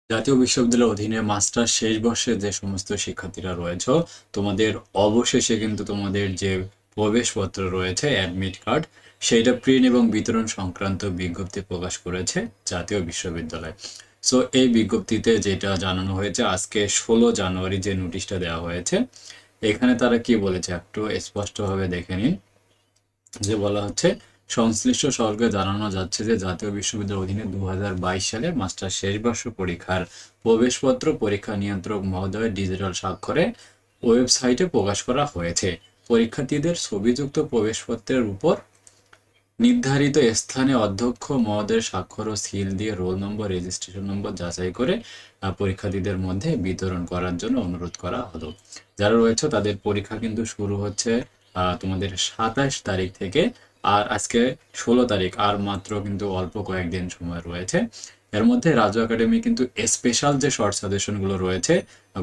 জাতীয় বিশ্ববিদ্যালয়ের অধীনে মাস্টার শেষ বর্ষে যে সমস্ত শিক্ষার্থীরা রয়েছে, তোমাদের অবশেষে কিন্তু তোমাদের যে প্রবেশপত্র রয়েছে, অ্যাডমিট কার্ড, সেইটা প্রিন্ট এবং বিতরণ সংক্রান্ত বিজ্ঞপ্তি প্রকাশ করেছে জাতীয় বিশ্ববিদ্যালয়। সো এই বিজ্ঞপ্তিতে যেটা জানানো হয়েছে, আজকে 16 জানুয়ারি যে নোটিশটা দেওয়া হয়েছে, এখানে তারা কি বলেছে একটু স্পষ্টভাবে দেখে নিন। যে বলা হচ্ছে, সংশ্লিষ্ট সরকারকে জানানো যাচ্ছে যে জাতীয় বিশ্ববিদ্যালয়ের অধীনে 2022 সালে মাস্টার শেষ বর্ষ পরীক্ষার প্রবেশপত্র পরীক্ষা নিয়ন্ত্রক মহোদয়ের ডিজিটাল স্বাক্ষরে ওয়েবসাইটে প্রকাশ করা হয়েছে। পরীক্ষার্থীদের ছবিযুক্ত প্রবেশপত্রের উপর নির্ধারিত স্থানে অধ্যক্ষ মহোদয়ের স্বাক্ষর ও সিল দিয়ে রোল নম্বর, রেজিস্ট্রেশন নম্বর যাচাই করে পরীক্ষার্থীদের মধ্যে বিতরণ করার জন্য অনুরোধ করা হলো। যারা রয়েছে তাদের পরীক্ষা কিন্তু শুরু হচ্ছে তোমাদের 27 তারিখ থেকে, আর আজকে 16 তারিখ, আর মাত্র কিন্তু অল্প কয়েকদিন সময় রয়েছে। এর মধ্যে রাজু একাডেমি কিন্তু স্পেশাল যে শর্ট সাজেশনগুলো রয়েছে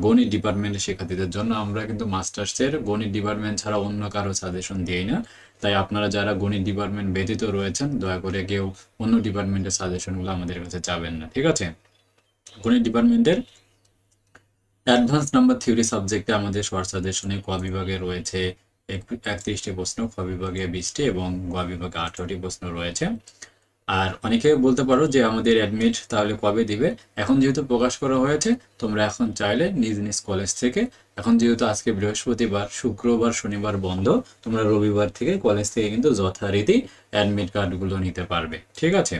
গণিত ডিপার্টমেন্টের শিক্ষার্থীদের জন্য, আমরা কিন্তু মাস্টার্সের গণিত ডিপার্টমেন্ট ছাড়া অন্য কারো সাজেশন দিই না। তাই আপনারা যারা গণিত ডিপার্টমেন্ট ব্যতীত রয়েছেন, দয়া করে কেউ অন্য ডিপার্টমেন্টের সাজেশনগুলো আমাদের কাছে চাবেন না, ঠিক আছে? গণিত ডিপার্টমেন্টের অ্যাডভান্স নাম্বার থিওরি সাবজেক্টে আমাদের শর্ট সাজেশনে ক বিভাগে রয়েছে 31টি প্রশ্ন, খ বিভাগে 20টি এবং গ বিভাগে 18টি প্রশ্ন রয়েছে। আর অনেকে বলতে পারো যে আমাদের অ্যাডমিট তাহলে কবে দিবে? এখন যেহেতু প্রকাশ করা হয়েছে, তোমরা এখন চাইলে নিজ নিজ কলেজ থেকে, এখন যেহেতু আজকে বৃহস্পতিবার, শুক্রবার, শনিবার বন্ধ, তোমরা রবিবার থেকে কলেজ থেকে কিন্তু যথারীতি অ্যাডমিট কার্ডগুলো নিতে পারবে, ঠিক আছে?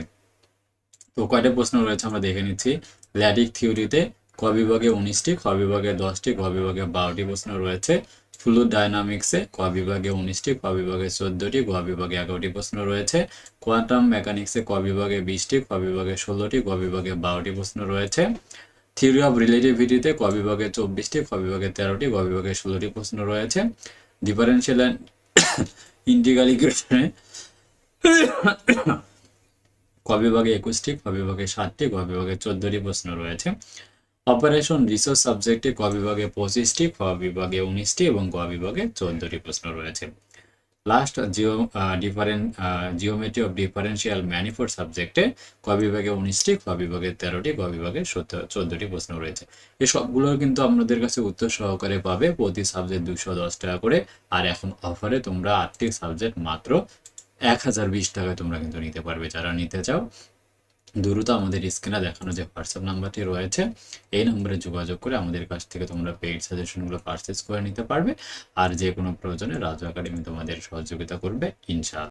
তো কয়টা প্রশ্ন রয়েছে আমরা দেখে নিচ্ছি। ল্যাটিক থিওরিতে ক বিভাগে 19টি, খ বিভাগে 10টি, গ বিভাগে 12টি প্রশ্ন রয়েছে। ফ্লুইড ডায়নামিক্সে ক বিভাগে 19টি, খ বিভাগে 14টি, গ বিভাগে 11টি প্রশ্ন রয়েছে। কোয়ান্টাম মেকানিক্সে ক বিভাগে 20টি, খ বিভাগে 16টি, গ বিভাগে 12টি প্রশ্ন রয়েছে। থিওরি অফ রিলেটিভিটিতে ক বিভাগে 24টি, খ বিভাগে 13টি, গ বিভাগে 16টি প্রশ্ন রয়েছে। ডিফারেনশিয়াল অ্যান্ড ইন্টিগ্রাল ইকুয়েশনে ক বিভাগে 21টি, খ বিভাগে 7টি, গ বিভাগে 14টি প্রশ্ন রয়েছে। অপারেশন রিসোর্স সাবজেক্টে ক বিভাগে 25টি, খ বিভাগে 19টি এবং গ বিভাগে 14টি প্রশ্ন রয়েছে। Last geometry of differential manifold সাবজেক্টে ক বিভাগে 19টি, খ বিভাগে 13টি, গ বিভাগে 14টি প্রশ্ন রয়েছে। এই সবগুলোর কিন্তু আপনাদের কাছে উত্তর সহকারে পাবে, প্রতি সাবজেক্ট 210 টাকা করে। আর এখন অফারে তোমরা আর্থিক সাবজেক্ট মাত্র 1020 টাকায় তোমরা কিন্তু নিতে পারবে। যারা নিতে চাও, দ্রুত আমাদের স্ক্রিনে দেখানো যে হোয়াটসঅ্যাপ নাম্বারটি রয়েছে, এই নম্বরে যোগাযোগ করে আমাদের কাছ থেকে তোমরা পেইড সাজেশনগুলো পারচেস করে নিতে পারবে। আর যে কোনো প্রয়োজনে রাজু একাডেমি তোমাদের সহযোগিতা করবে, ইনশাআল্লাহ।